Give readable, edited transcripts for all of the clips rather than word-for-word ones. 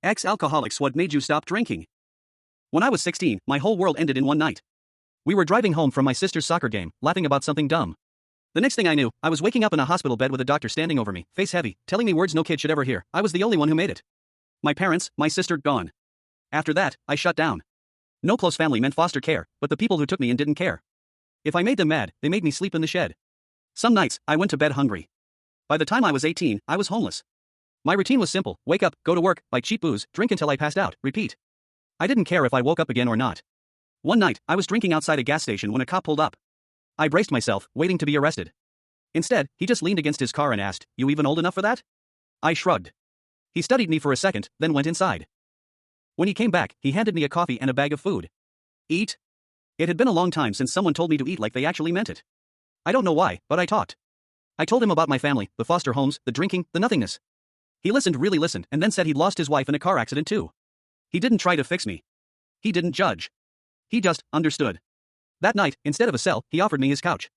Ex-alcoholics, what made you stop drinking? When I was 16, my whole world ended in one night. We were driving home from my sister's soccer game, laughing about something dumb. The next thing I knew, I was waking up in a hospital bed with a doctor standing over me, face heavy, telling me words no kid should ever hear. I was the only one who made it. My parents, my sister, gone. After that, I shut down. No close family meant foster care, but the people who took me in didn't care. If I made them mad, they made me sleep in the shed. Some nights, I went to bed hungry. By the time I was 18, I was homeless. My routine was simple: wake up, go to work, buy cheap booze, drink until I passed out, repeat. I didn't care if I woke up again or not. One night, I was drinking outside a gas station when a cop pulled up. I braced myself, waiting to be arrested. Instead, he just leaned against his car and asked, "You even old enough for that?" I shrugged. He studied me for a second, then went inside. When he came back, he handed me a coffee and a bag of food. Eat? It had been a long time since someone told me to eat like they actually meant it. I don't know why, but I talked. I told him about my family, the foster homes, the drinking, the nothingness. He really listened, and then said he'd lost his wife in a car accident too. He didn't try to fix me. He didn't judge. He just understood. That night, instead of a cell, he offered me his couch.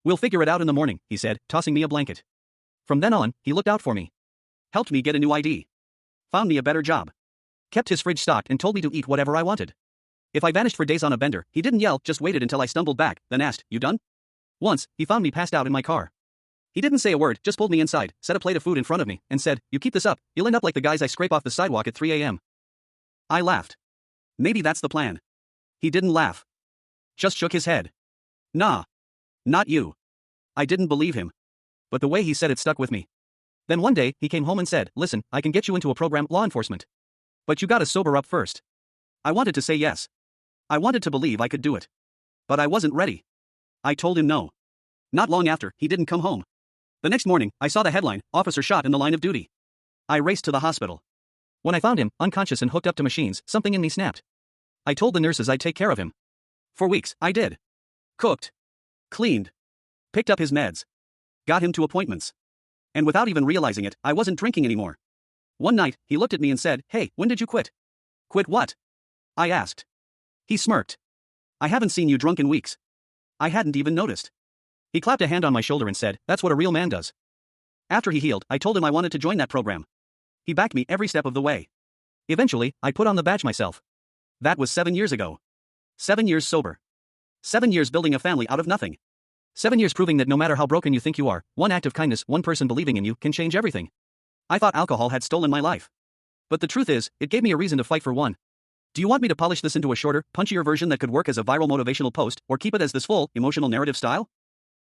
"We'll figure it out in the morning," he said, tossing me a blanket. From then on, he looked out for me. Helped me get a new ID. Found me a better job. Kept his fridge stocked and told me to eat whatever I wanted. If I vanished for days on a bender, he didn't yell, just waited until I stumbled back, then asked, "You done?" Once, he found me passed out in my car. He didn't say a word, just pulled me inside, set a plate of food in front of me, and said, "You keep this up, you'll end up like the guys I scrape off the sidewalk at 3 a.m. I laughed. Maybe that's the plan. He didn't laugh. Just shook his head. "Nah. Not you." I didn't believe him. But the way he said it stuck with me. Then one day, he came home and said, "Listen, I can get you into a program, law enforcement. But you gotta sober up first." I wanted to say yes. I wanted to believe I could do it. But I wasn't ready. I told him no. Not long after, he didn't come home. The next morning, I saw the headline, "Officer shot in the line of duty." I raced to the hospital. When I found him, unconscious and hooked up to machines, something in me snapped. I told the nurses I'd take care of him. For weeks, I did. Cooked. Cleaned. Picked up his meds. Got him to appointments. And without even realizing it, I wasn't drinking anymore. One night, he looked at me and said, "Hey, when did you quit?" "Quit what?" I asked. He smirked. "I haven't seen you drunk in weeks." I hadn't even noticed. He clapped a hand on my shoulder and said, "That's what a real man does." After he healed, I told him I wanted to join that program. He backed me every step of the way. Eventually, I put on the badge myself. That was 7 years ago. 7 years sober. 7 years building a family out of nothing. 7 years proving that no matter how broken you think you are, one act of kindness, one person believing in you, can change everything. I thought alcohol had stolen my life. But the truth is, it gave me a reason to fight for one. Do you want me to polish this into a shorter, punchier version that could work as a viral motivational post, or keep it as this full, emotional narrative style?